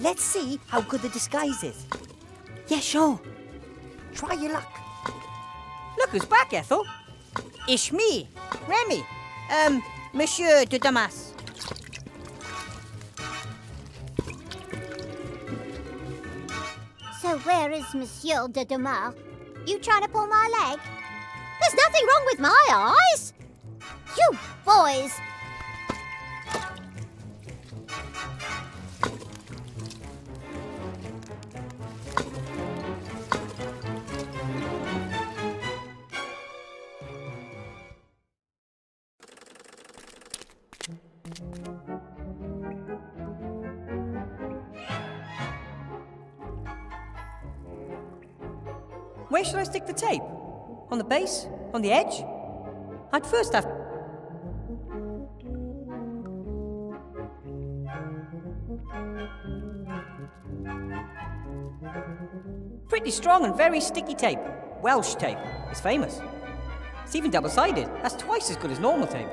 Let's see how good the disguise is. Yeah, sure. Try your luck. Look who's back, Ethel. It's me, Remy. Monsieur de Damas. So where is Monsieur de Damas? You trying to pull my leg? There's nothing wrong with my eyes. You boys. Where should I stick the tape? On the base? On the edge? I'd first have... Pretty strong and very sticky tape. Welsh tape. It's famous. It's even double-sided. That's twice as good as normal tape.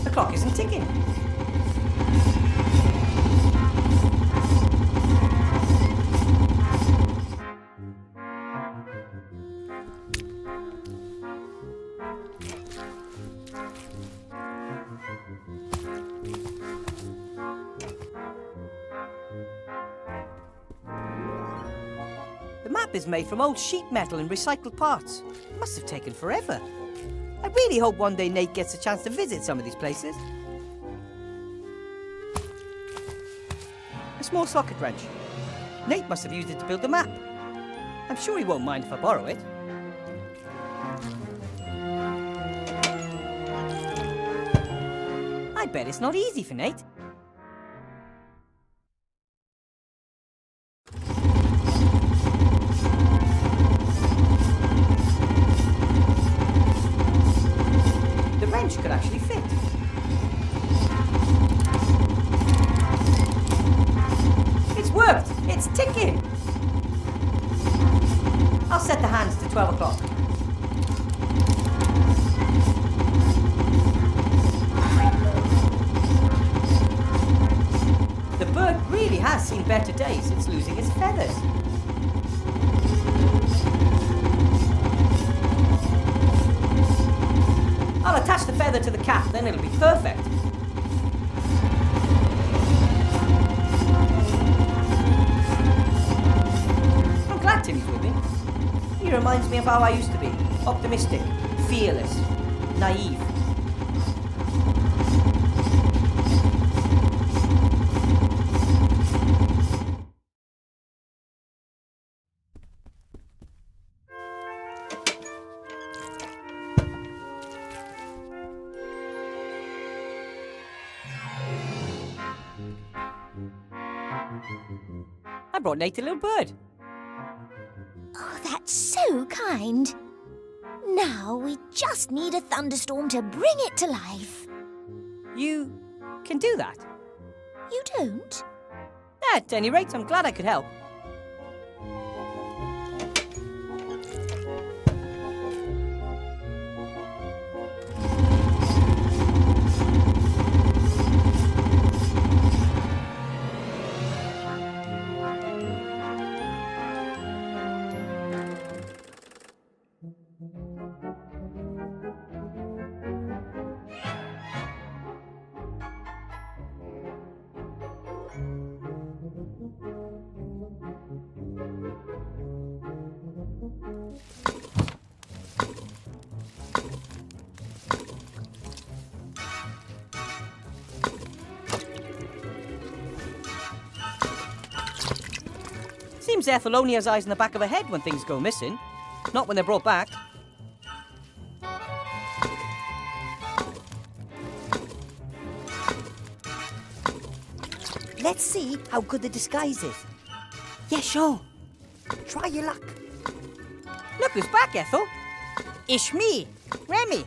The clock isn't ticking. The map is made from old sheet metal and recycled parts. It must have taken forever. I really hope one day Nate gets a chance to visit some of these places. A small socket wrench. Nate must have used it to build the map. I'm sure he won't mind if I borrow it. I bet it's not easy for Nate. The wrench could actually fit. It's worked! It's ticking! I'll set the hands to 12 o'clock. The bird really has seen better days since losing its feathers. I'll attach the feather to the cap, then it'll be perfect. I'm glad Timmy's with me. He reminds me of how I used to be. Optimistic, fearless, naive. I brought Nate a little bird. Oh, that's so kind. Now we just need a thunderstorm to bring it to life. You can do that? You don't? At any rate, I'm glad I could help. Seems Ethel only has eyes in the back of her head when things go missing, not when they're brought back. Let's see how good the disguise is. Yeah, sure. Try your luck. Look who's back, Ethel. It's me, Remy.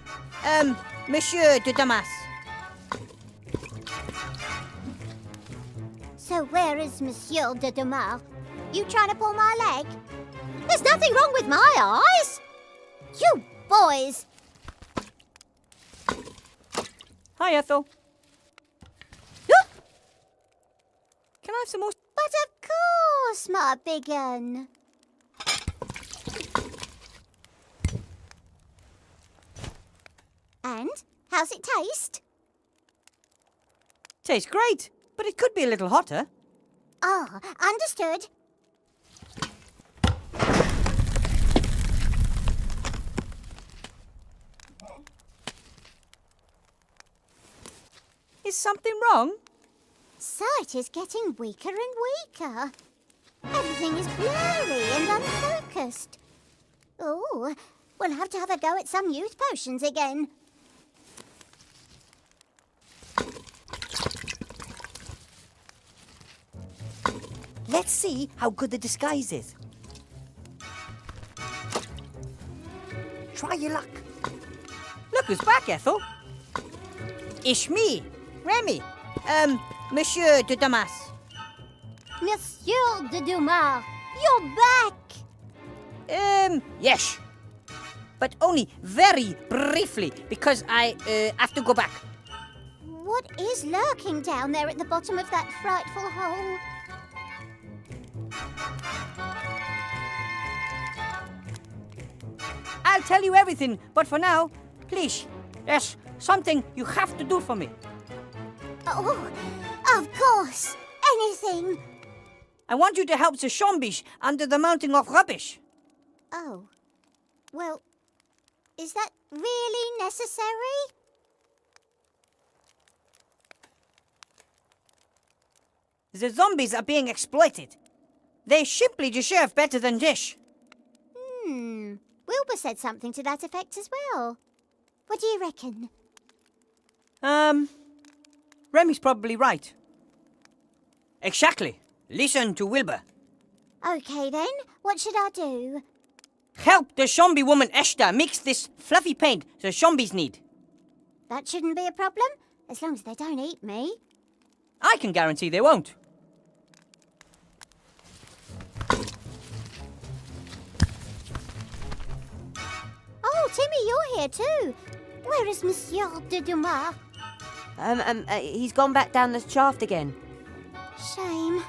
Monsieur de Damas. So where is Monsieur de Dumas? You trying to pull my leg? There's nothing wrong with my eyes. You boys. Hi, Ethel. Can I have some more? But of course, my big un. And how's it taste? Tastes great, but it could be a little hotter. Ah, understood. Is something wrong? Sight is getting weaker and weaker. Everything is blurry and unfocused. Oh, we'll have to have a go at some youth potions again. Let's see how good the disguise is. Try your luck. Look who's back, Ethel. It's me, Remy. Monsieur de Damas. Monsieur de Dumas, you're back! Yes. But only very briefly, because I have to go back. What is lurking down there at the bottom of that frightful hole? I'll tell you everything, but for now, please, there's something you have to do for me. Oh, of course, anything. I want you to help the zombies under the mountain of rubbish. Oh, well, is that really necessary? The zombies are being exploited. They simply deserve better than this. Wilbur said something to that effect as well. What do you reckon? Remy's probably right. Exactly. Listen to Wilbur. Okay then, what should I do? Help the zombie woman Esther mix this fluffy paint the zombies need. That shouldn't be a problem, as long as they don't eat me. I can guarantee they won't. Oh, Timmy, you're here too. Where is Monsieur de Dumas? He's gone back down the shaft again. Shame.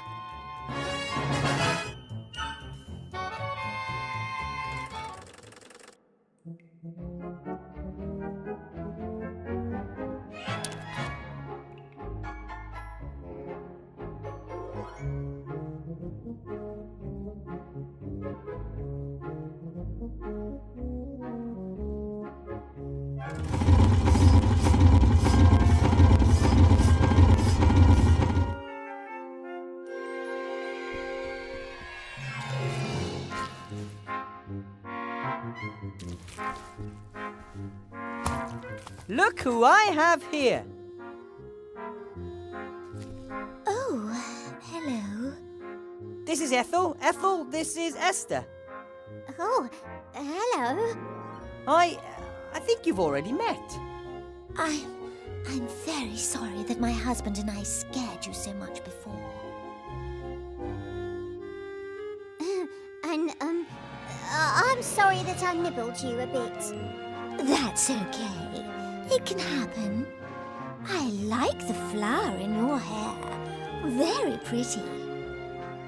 Look who I have here. Oh, hello. This is Ethel. Ethel, this is Esther. Oh, hello. I think you've already met. I'm very sorry that my husband and I scared you so much before. And, I'm sorry that I nibbled you a bit. That's okay. It can happen. I like the flower in your hair. Very pretty.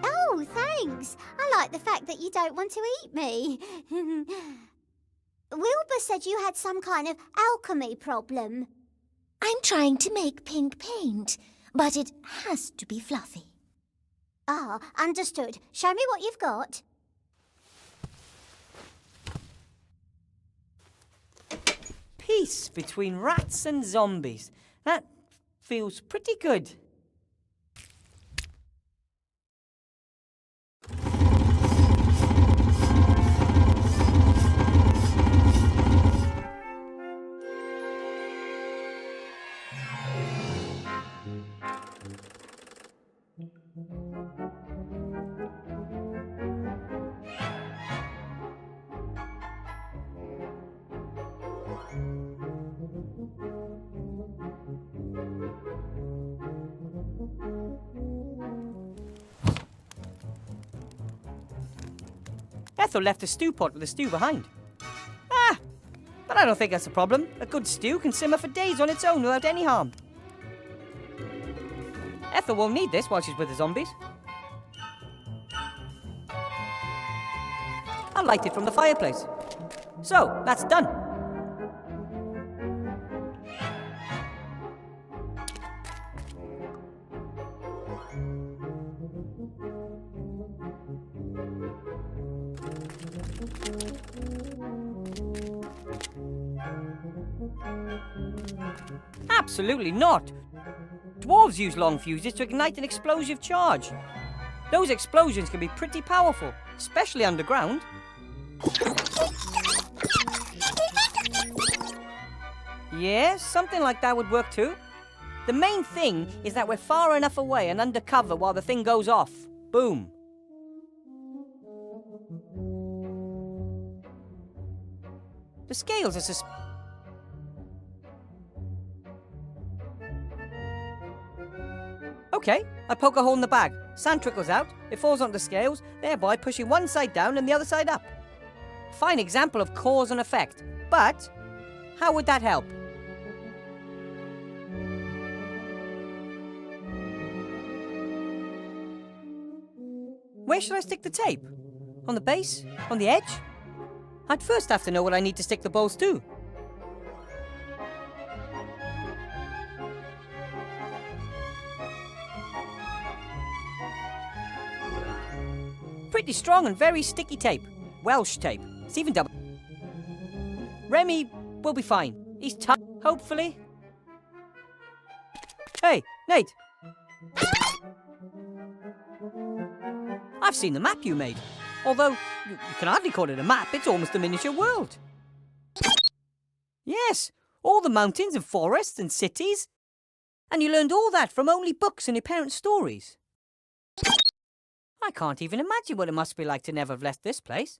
Oh, thanks. I like the fact that you don't want to eat me. Wilbur said you had some kind of alchemy problem. I'm trying to make pink paint, but it has to be fluffy. Ah, understood. Show me what you've got. Peace between rats and zombies. That feels pretty good. Ethel left a stew pot with the stew behind. Ah, but I don't think that's a problem. A good stew can simmer for days on its own without any harm. Ethel won't need this while she's with the zombies. I'll light it from the fireplace. So, that's done. Absolutely not. Dwarves use long fuses to ignite an explosive charge. Those explosions can be pretty powerful, especially underground. Yeah, something like that would work too. The main thing is that we're far enough away and undercover while the thing goes off. Boom. The scales are Okay, I poke a hole in the bag. Sand trickles out, it falls onto the scales, thereby pushing one side down and the other side up. Fine example of cause and effect. But, how would that help? Where should I stick the tape? On the base? On the edge? I'd first have to know what I need to stick the bowls to. Pretty strong and very sticky tape. Welsh tape. It's even double. Remy will be fine. He's tough, hopefully. Hey, Nate. I've seen the map you made. Although, you can hardly call it a map, it's almost a miniature world. Yes, all the mountains and forests and cities. And you learned all that from only books and your parents' stories. I can't even imagine what it must be like to never have left this place.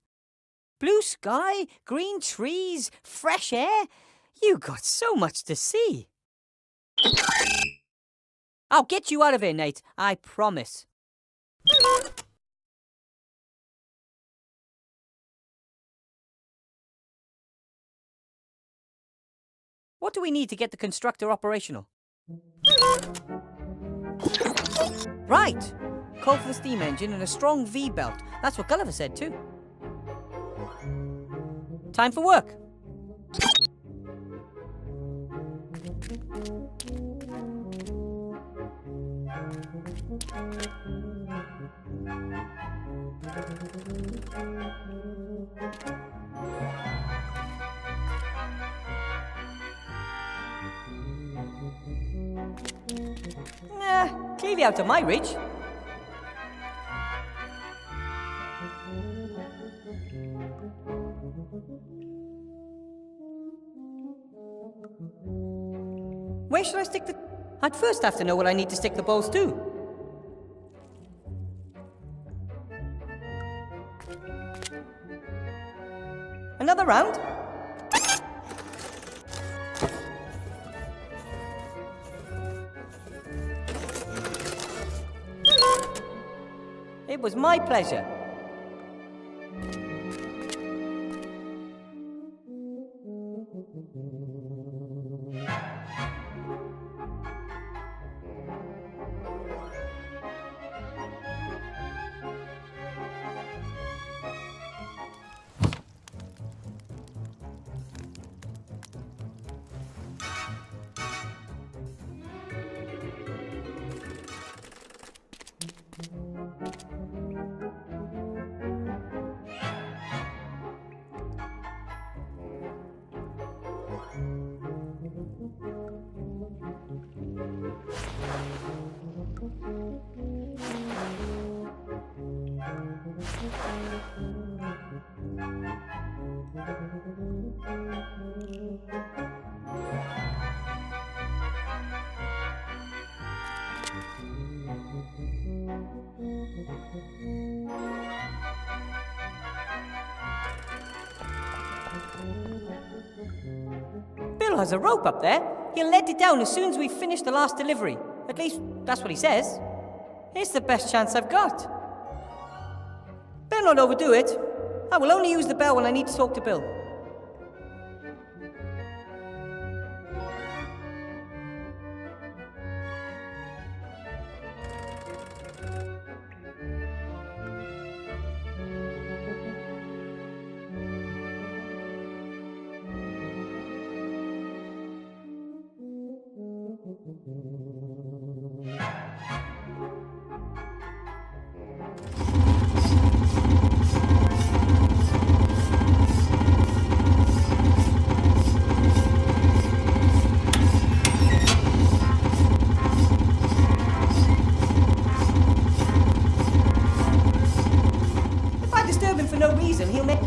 Blue sky, green trees, fresh air. You got so much to see. I'll get you out of here, Nate. I promise. What do we need to get the constructor operational? Right. Call for the steam engine and a strong V-belt. That's what Gulliver said too. Time for work. Nah, clearly out of my reach. Where should I stick the... I'd first have to know what I need to stick the bowls to. Another round? It was my pleasure. Bill has a rope up there. He'll let it down as soon as we finish the last delivery. At least, that's what he says. It's the best chance I've got. Better not overdo it. I will only use the bell when I need to talk to Bill. If I disturb him for no reason, he'll make...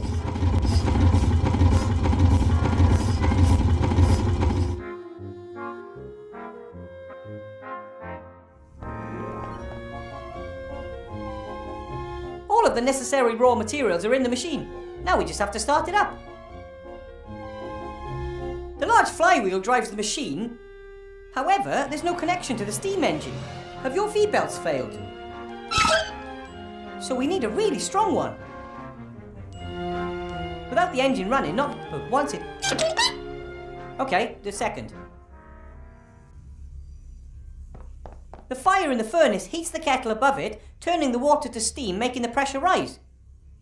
All of the necessary raw materials are in the machine. Now we just have to start it up. The large flywheel drives the machine. However, there's no connection to the steam engine. Have your V-belts failed? So we need a really strong one. Without the engine running, not but once it... Okay, the second. The fire in the furnace heats the kettle above it, turning the water to steam, making the pressure rise.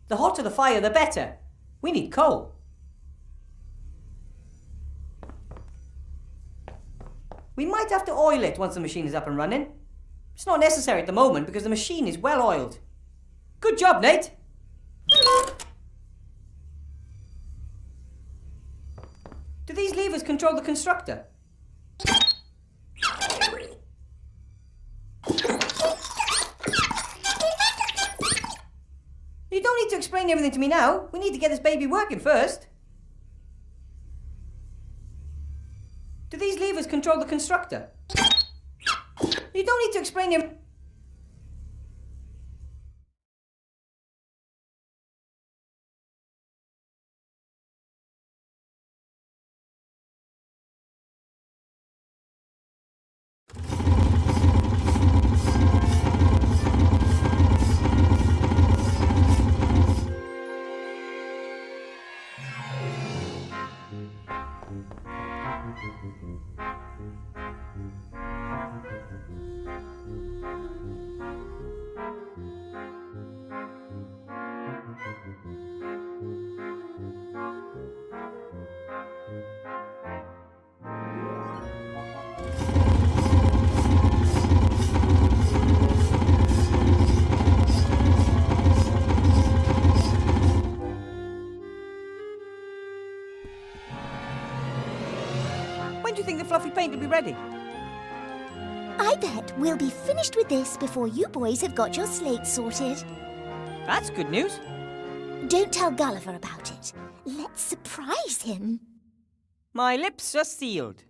The hotter the fire, the better. We need coal. We might have to oil it once the machine is up and running. It's not necessary at the moment because the machine is well oiled. Good job, Nate! Do these levers control the constructor? You don't need to explain everything to me now. We need to get this baby working first. Do these levers control the constructor? You don't need to explain everything. When do you think the fluffy paint will be ready? I bet we'll be finished with this before you boys have got your slate sorted. That's good news. Don't tell Gulliver about it. Let's surprise him. My lips are sealed.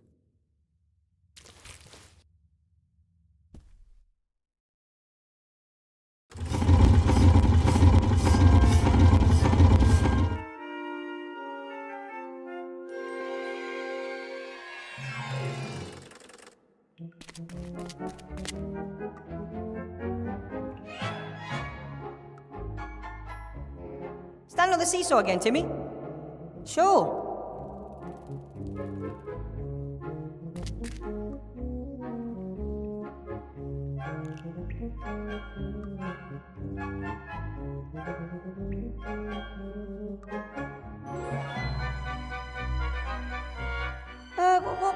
Stand on the seesaw again, Timmy. Sure.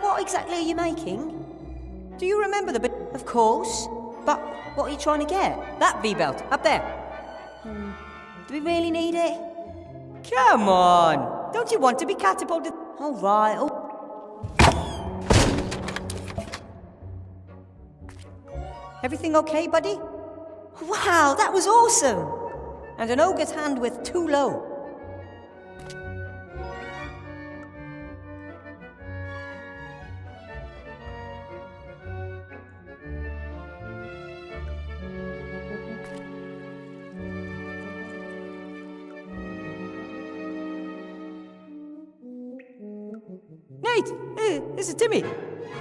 What exactly are you making? Do you remember the bit? Of course. But what are you trying to get? That V-belt, up there. Do we really need it? Come on! Don't you want to be catapulted? All right. Everything okay, buddy? Wow, that was awesome! And an ogre's hand with too low. Nate, this is Timmy.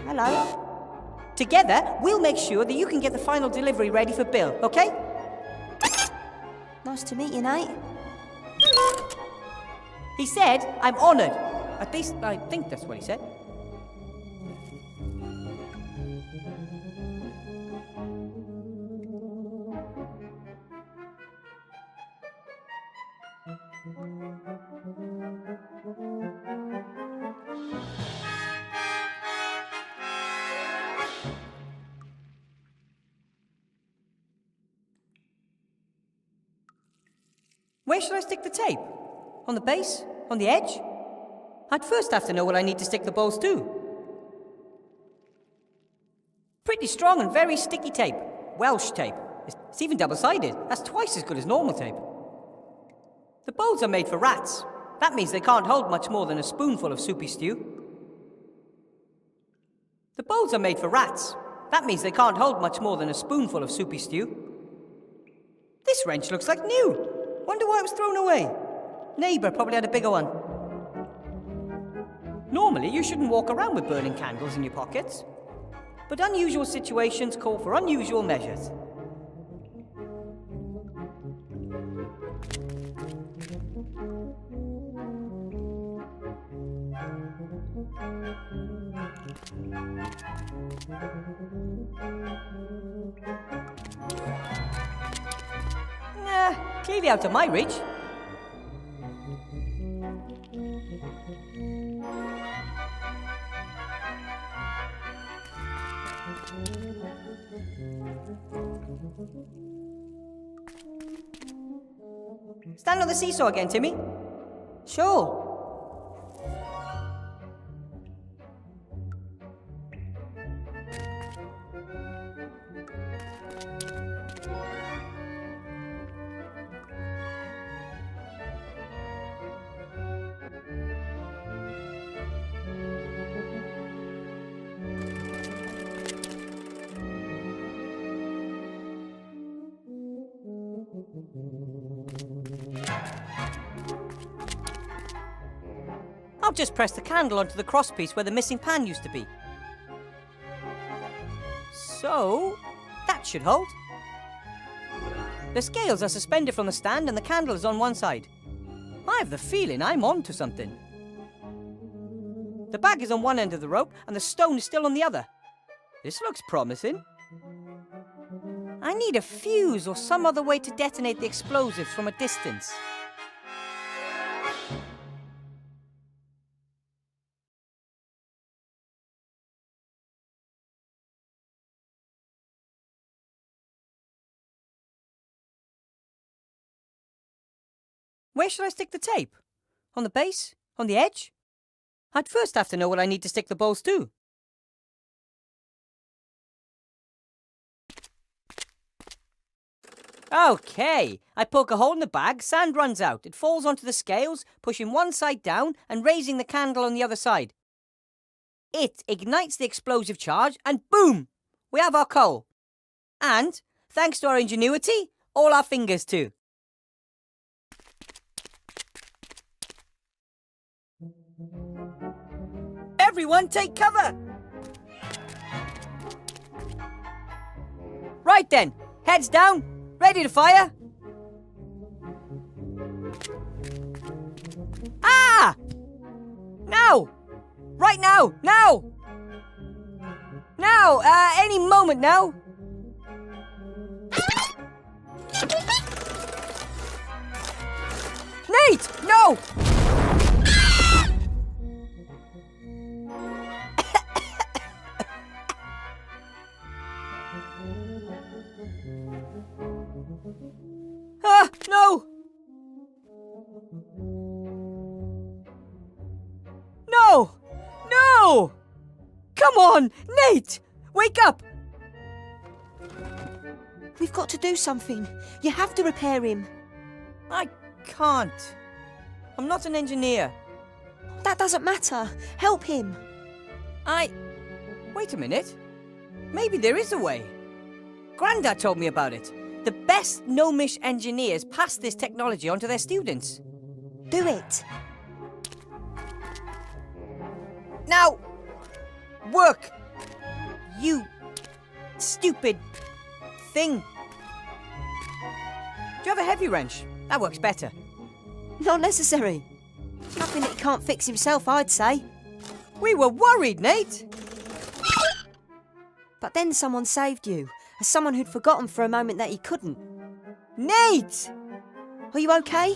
Hello. Together, we'll make sure that you can get the final delivery ready for Bill, okay? Nice to meet you, Nate. He said, I'm honoured. At least, I think that's what he said. Where should I stick the tape? On the base? On the edge? I'd first have to know what I need to stick the balls to. Pretty strong and very sticky tape. Welsh tape. It's even double-sided. That's twice as good as normal tape. The bowls are made for rats. That means they can't hold much more than a spoonful of soupy stew. The bowls are made for rats. That means they can't hold much more than a spoonful of soupy stew. This wrench looks like new. Wonder why it was thrown away. Neighbour probably had a bigger one. Normally, you shouldn't walk around with burning candles in your pockets. But unusual situations call for unusual measures. Nah, clearly out of my reach. Stand on the seesaw again, Timmy. Sure. I'll just press the candle onto the crosspiece where the missing pan used to be. So, that should hold. The scales are suspended from the stand and the candle is on one side. I have the feeling I'm on to something. The bag is on one end of the rope and the stone is still on the other. This looks promising. I need a fuse or some other way to detonate the explosives from a distance. Where should I stick the tape? On the base? On the edge? I'd first have to know what I need to stick the balls to. Okay, I poke a hole in the bag, sand runs out. It falls onto the scales, pushing one side down and raising the candle on the other side. It ignites the explosive charge and boom! We have our coal. And, thanks to our ingenuity, all our fingers too. Everyone take cover! Right then, heads down, ready to fire? Ah! Now! Right now! Now! Now! Any moment now! Nate! No! No! No! No! Come on, Nate! Wake up! We've got to do something. You have to repair him. I can't. I'm not an engineer. That doesn't matter. Help him. Wait a minute. Maybe there is a way. Grandad told me about it. The best gnomish engineers pass this technology on to their students. Do it. Now, work! You stupid thing. Do you have a heavy wrench? That works better. Not necessary. Nothing that he can't fix himself, I'd say. We were worried, Nate. But then someone saved you, as someone who'd forgotten for a moment that he couldn't. Nate! Are you okay?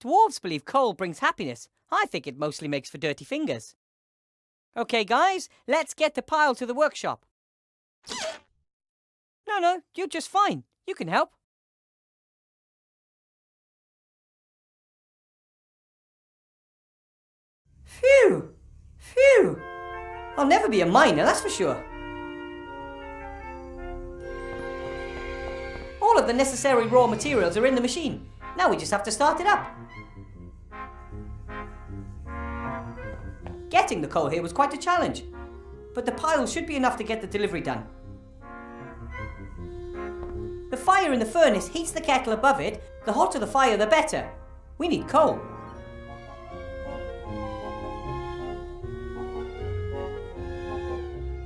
Dwarves believe coal brings happiness. I think it mostly makes for dirty fingers. Okay, guys, let's get the pile to the workshop. No, you're just fine. You can help. Phew! Phew! I'll never be a miner, that's for sure. All of the necessary raw materials are in the machine. Now we just have to start it up. Getting the coal here was quite a challenge, but the pile should be enough to get the delivery done. The fire in the furnace heats the kettle above it. The hotter the fire, the better. We need coal.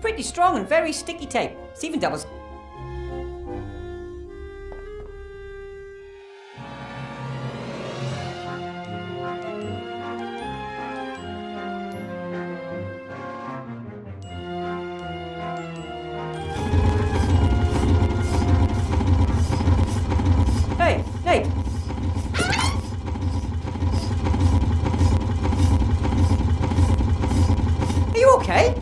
Pretty strong and very sticky tape. It's even doubles. Hey, Nate! Are you okay?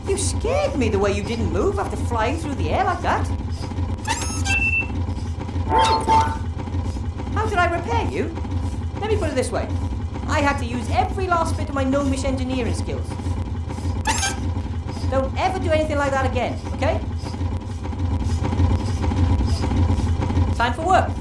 You scared me the way you didn't move after flying through the air like that. How did I repair you? Let me put it this way. I had to use every last bit of my gnomish engineering skills. Don't ever do anything like that again, okay? Time for work.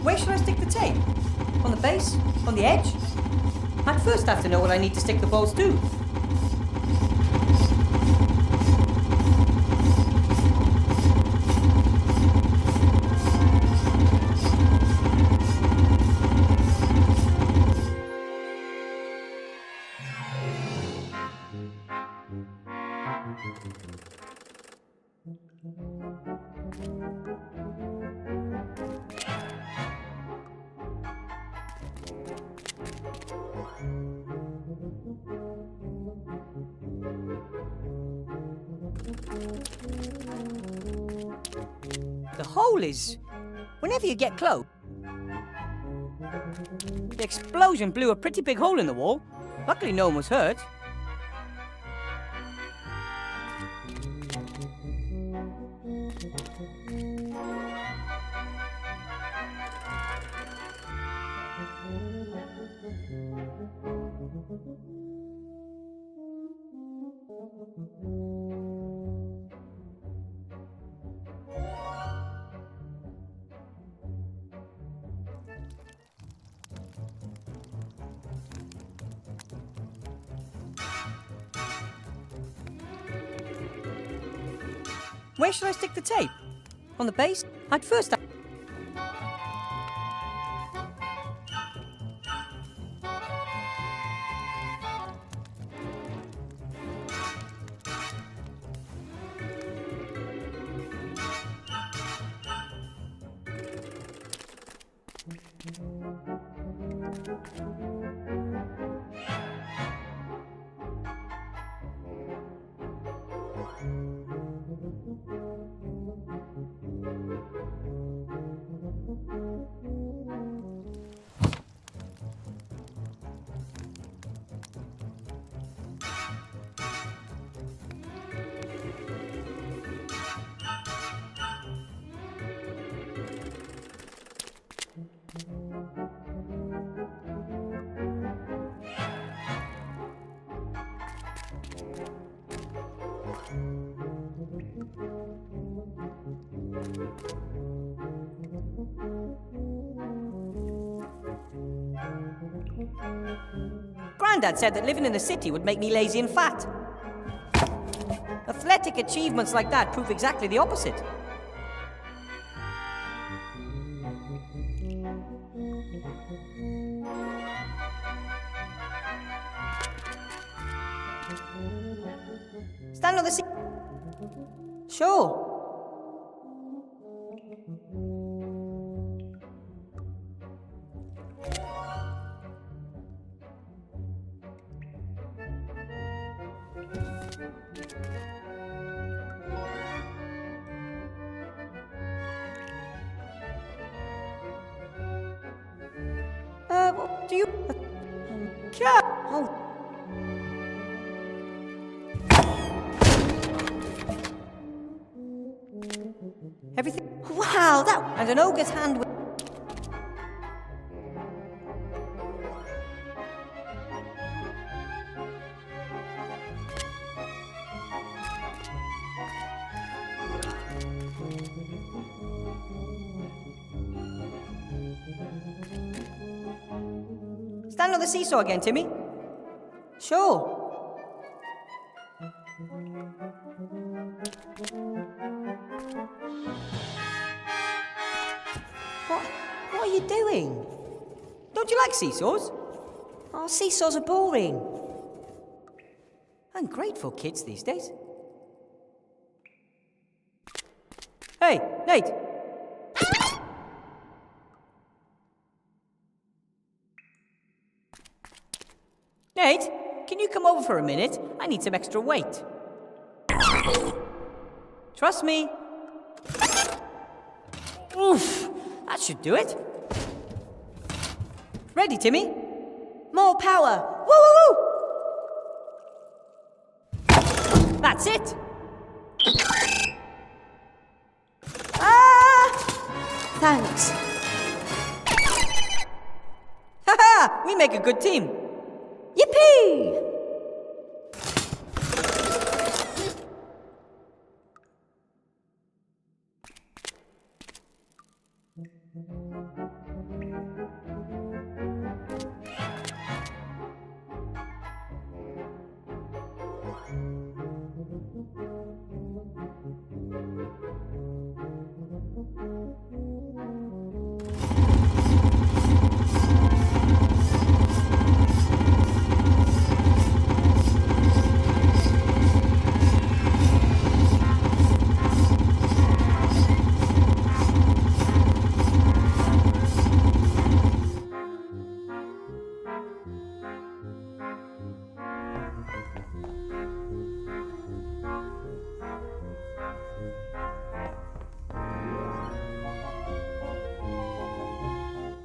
Where should I stick the tape? On the base? On the edge? I'd first have to know what I need to stick the balls to. The hole is... whenever you get close... The explosion blew a pretty big hole in the wall. Luckily no one was hurt. Where should I stick the tape? On the base? I'd first... Grandad said that living in the city would make me lazy and fat. Athletic achievements like that prove exactly the opposite. Stand on the seat. Sure. What do you... Cat! Oh. Everything... Wow, that... And an ogre's hand with... Stand on the seesaw again, Timmy. Sure. What are you doing? Don't you like seesaws? Oh, seesaws are boring. Ungrateful kids these days. Hey, Nate! Nate, can you come over for a minute? I need some extra weight. Trust me. Oof, that should do it. Ready, Timmy? More power. Woo, woo, woo. That's it. Thanks. Ha-ha! We make a good team. Yippee!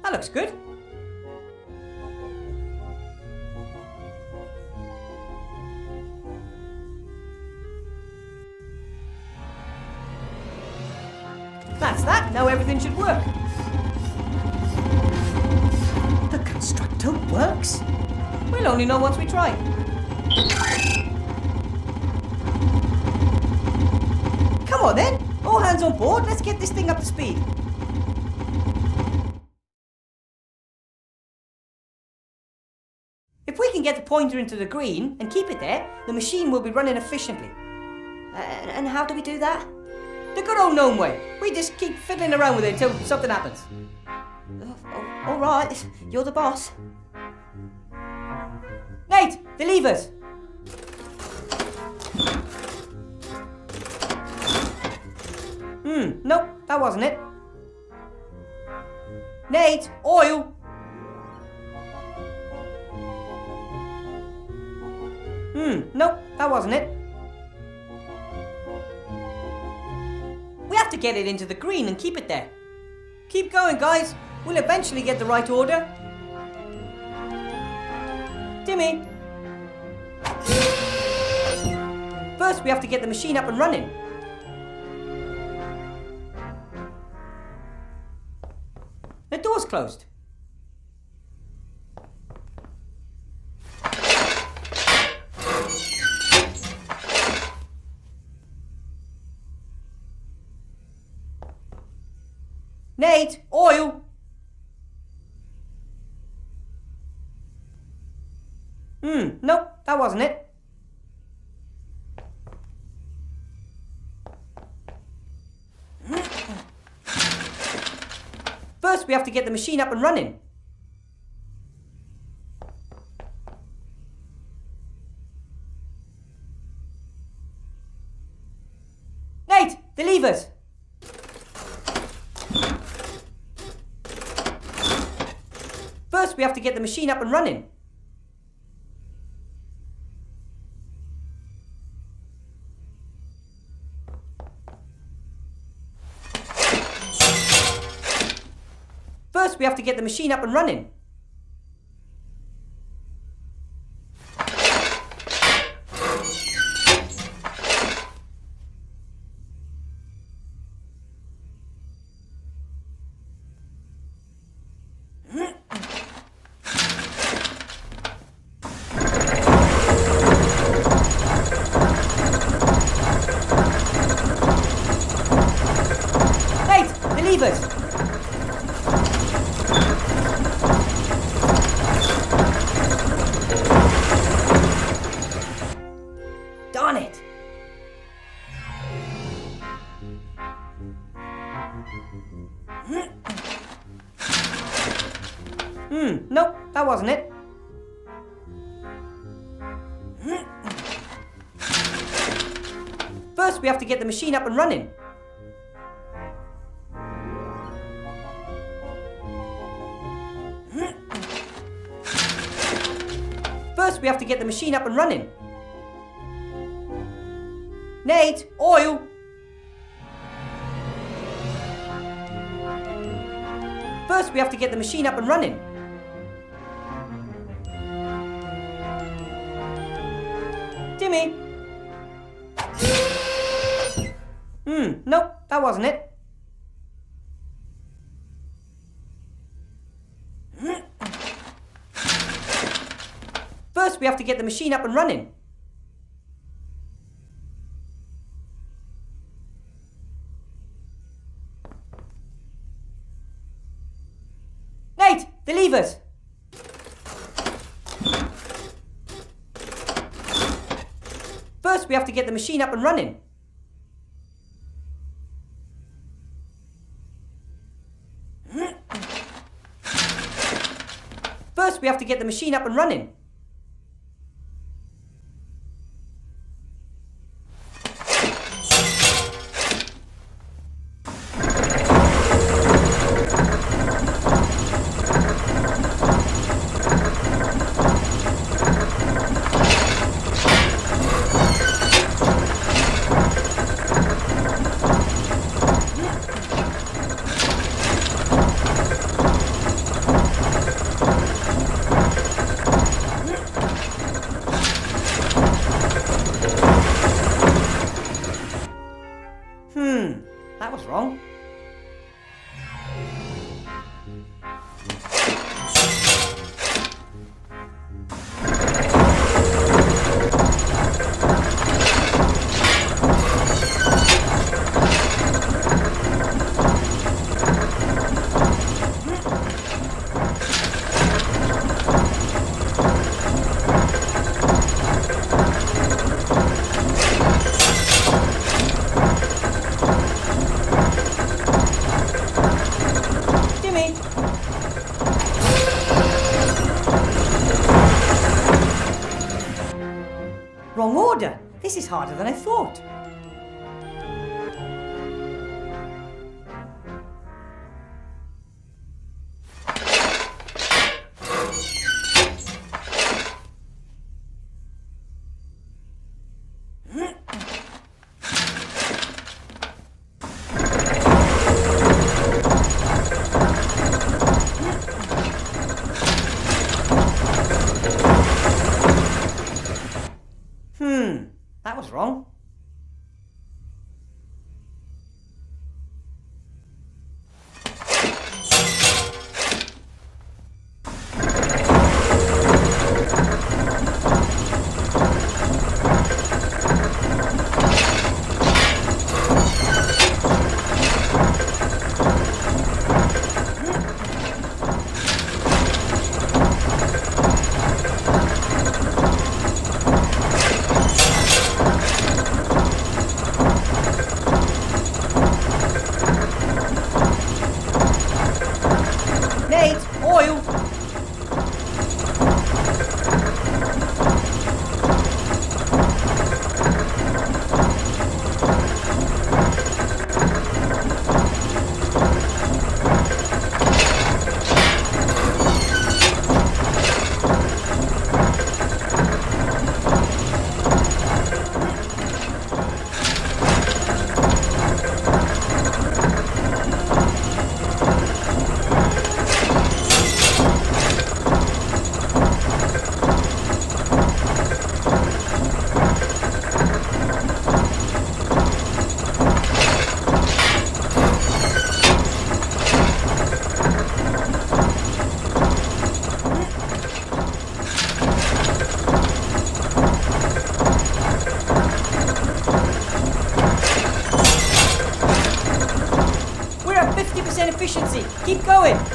That looks good. That's that. Now everything should work. The constructor works. We'll only know once we try. Come on then. All hands on board. Let's get this thing up to speed. If we can get the pointer into the green and keep it there, the machine will be running efficiently. And how do we do that? The good old gnome way. We just keep fiddling around with it until something happens. All right, you're the boss. Nate, the levers. Nope, that wasn't it. Nate, oil. Nope, that wasn't it. We have to get it into the green and keep it there. Keep going, guys. We'll eventually get the right order. Timmy. First, we have to get the machine up and running. The door's closed. Nate, oil! Nope, that wasn't it. First, we have to get the machine up and running. Nate, the levers. First, we have to get the machine up and running. First, we have to get the machine up and running. Nate, the levers. Darn it! Nope, that wasn't it. First, we have to get the machine up and running. First, we have to get the machine up and running. Nate, oil! First, we have to get the machine up and running. Timmy! Nope, that wasn't it. First, we have to get the machine up and running. Nate, the levers. First, we have to get the machine up and running. First, we have to get the machine up and running. That was wrong. Wrong order. This is harder than I thought. That was wrong. going!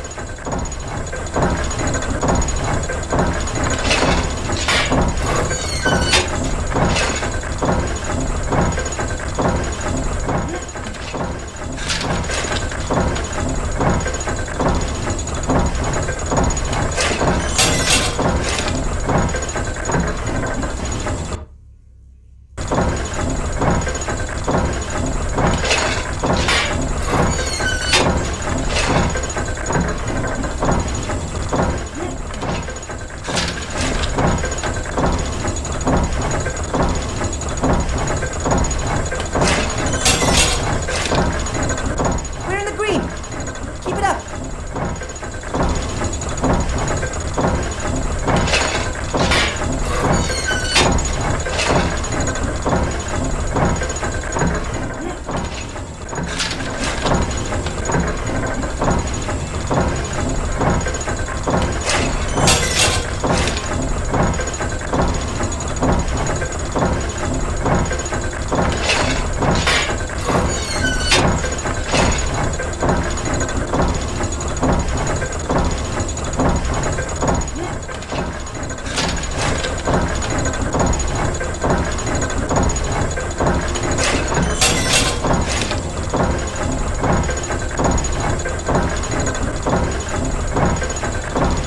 We're in the green! Keep it up!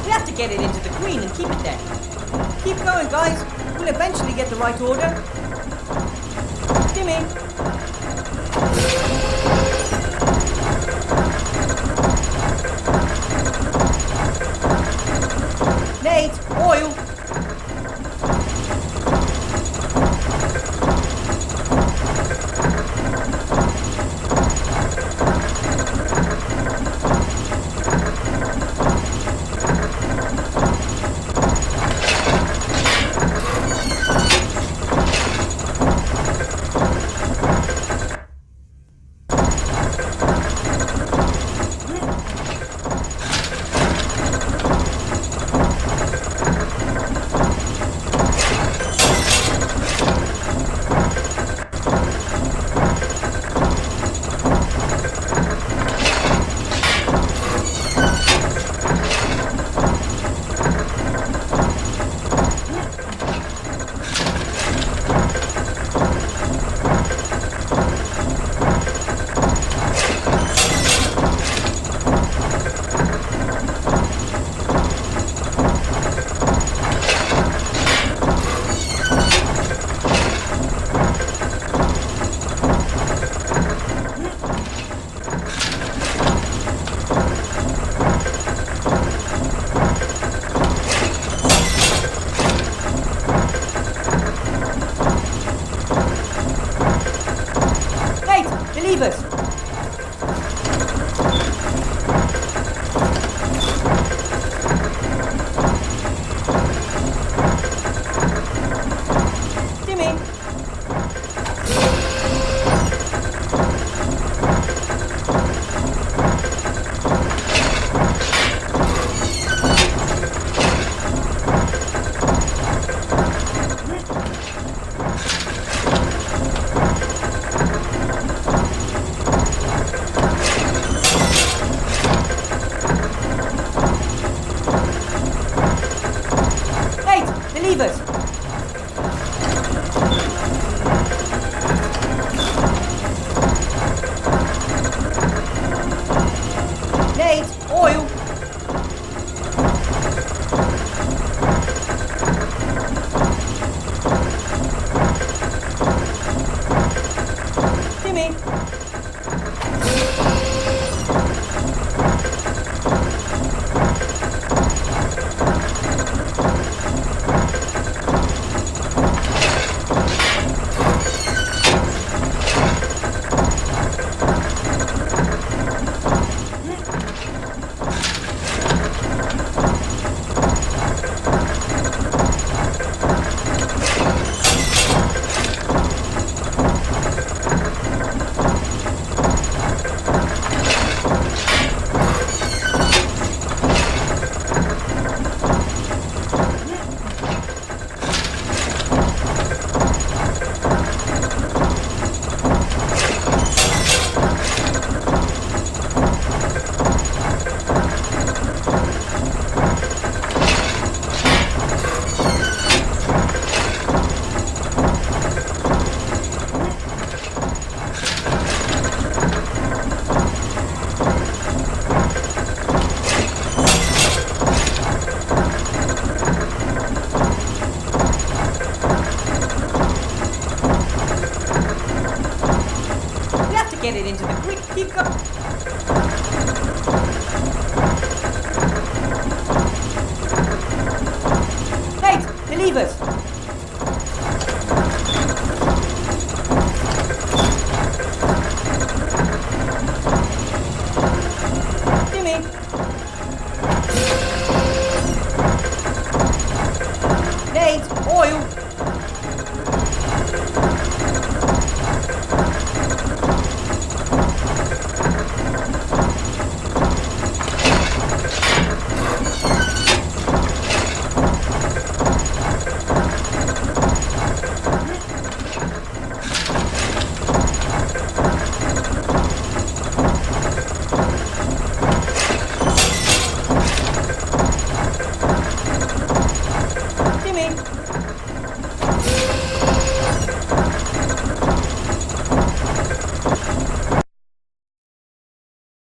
We have to get it into the green and keep it there. Keep going, guys. We'll eventually get the right order. Timmy. Nate, oil. Nate, the levers. Timmy. Nate, the levers. Nate, oil. Timmy. us!